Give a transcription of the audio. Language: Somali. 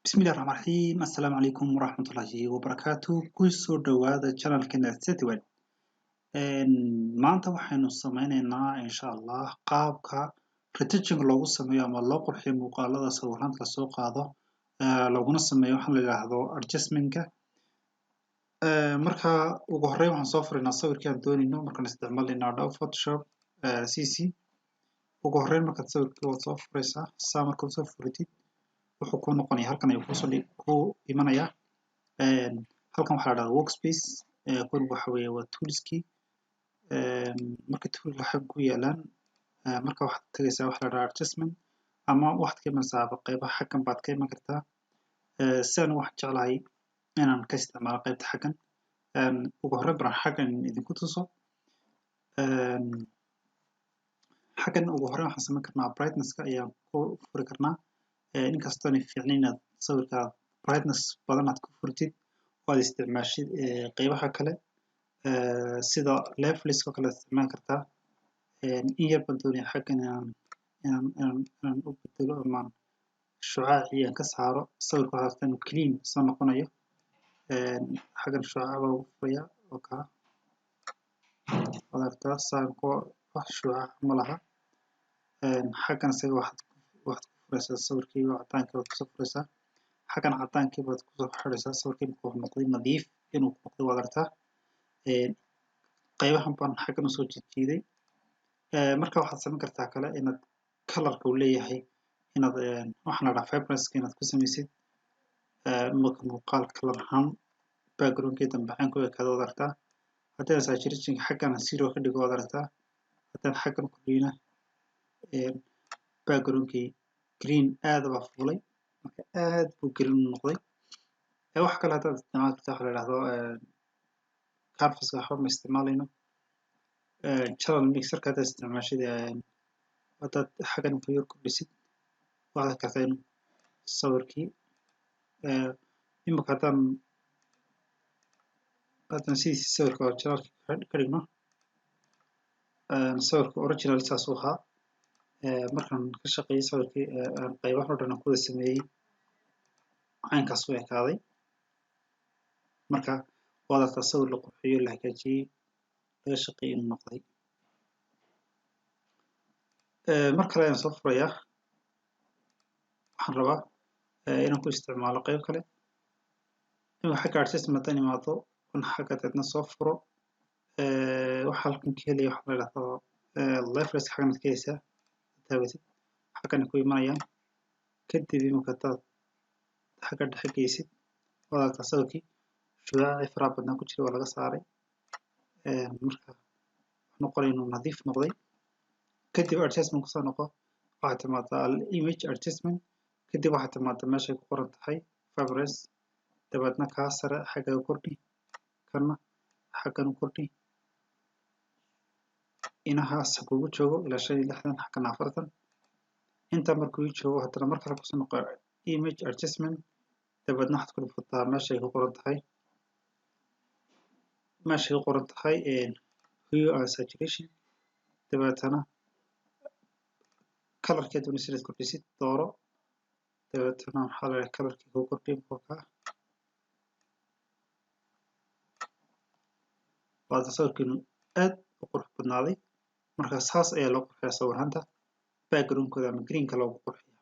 بسم الله الرحمن الرحيم السلام عليكم ورحمة الله وبركاته كسو دوادا channelkeena Setwell maanta waxaynu sameynaynaa insha Allah qaabka retouching loogu sameeyo ama loo qurxiyo muuqaalada sawiranta la soo qaado laguna sameeyo waxa la yiraahdo adjustment-ka marka ugu horeyn waxaan soo furaynaa sawirkii aan doonayno markaan isticmaalayno Adobe Photoshop CC ugu horeyn markaad sawirkii wad soo furaysaa markaad soo furitid wuxuu ku noqonayaa halkan ayuu ku imanayaa halkan waxa la dhahdaa workspace kun waxa weeye waa toolskii marka tool waxa ku yaalaan marka waxaad tagaysaa waxa la dhahdaa adjustment ama waxaad ka imanaysaa qaybaha xaggan baad ka iman kartaa sidaan waxaan jeclahay inaan ka isticmaalo qaybta xaggan ugu horeyn baan xaggan idinku tuso xaggan ugu horeyn waxaan samayn karnaa brightness-ka ayaan ku furi karnaa inkastoo ay fiicnayn inaad sawirka brightness badan aad ku furtid oo aad isticmaashid qaybaha kale sida levelist oo kale isticmaali kartaa in yar baan doonayaa xaggan inaan u bedelo ama shucaaci aan ka saaro sawirka waxaad tan clean soo noqonayo xaggan shucaaca baa ugu furaya oo ka wadaagtaa saanko wax shucaac ma laha xaggan isaga waxaad furaysaa sawirkii cadaankii waad kusoo furaysaa xaggan cadaankii baad kusoo xiraysaa sawirkii wuxuu noqday nadiif inuu noqday waad aragtaa qaybahan baan xaggan usoo jiiday marka waxaad samayn kartaa kale inaad colorka uu leeyahay inaad waxaan la dhahaa vibrance inaad ku samaysid muuqaal color ahaan background-kii dambe aan ku ekaado waad aragtaa haddii saturation xaggan zero ka dhigo waad aragtaa haddaan xaggan ku dhigna background-kii green aad baa fuulay marka aad buu green noqday wax kale hadaad isticmaali kartaa waxa la yiraahdo canvas-ka waxba ma isticmaalayno channel mixer-ka hadaad isticmaashid hadaad xaggan ku yar kordhisid waxaad kartaa inuu sawirkii imika haddaan sidiisii sawirka oo channelka ka dhigno sawirka original saas u ahaa markaan ka shaqeeyay sawirkii qaybaha oo dhan aan ku wada sameeyay caynkaas u ekaaday marka waad aragtaa sawir la qurxiyo la hagaajiyay laga shaqeeyay inuu noqday mar kale ayaan soo furayaa waxaan rabaa inaan ku isticmaalo qayb kale inuu xagga adjustment haddaan imaado xagga dadna soo furo waxa halkan ka helaya waxa la yiraahdo levelist xaggan ka helaysaa taawatid xaggan ku imanayaan kadib imika hadaad xagga dhexe geysid waad aragtaa sawirkii shucaaci faraha badnaa ku jira waa laga saaray marka wuxuu noqonaya inuu nadiif noqday kadib adjustment kusoo noqo waxaad timaadaa image adjustment kadib waxaad timaadaa meeshay ku qoran tahay vibrance dabeedna kaa sare xagga u kordhi kana xaggan u kordhi inahaas kugu joogo ilaa 65 xaggan 40 inta markuu joogo haddana mar kale kusoo noqo image adjustment dabeedna waxaad ku dhufataa meeshay ku qoran tahay hue and saturation dabeetana colorkeedu ni sidaad kordhisid dooro dabeetana waxaa la colorkii ku kordhi markaa waad sawirkiinu aad u qurux badnaaday marka saas ayaa loo qurxiyaa sawiranta background-kooda ama green-ka loogu qurxiyaa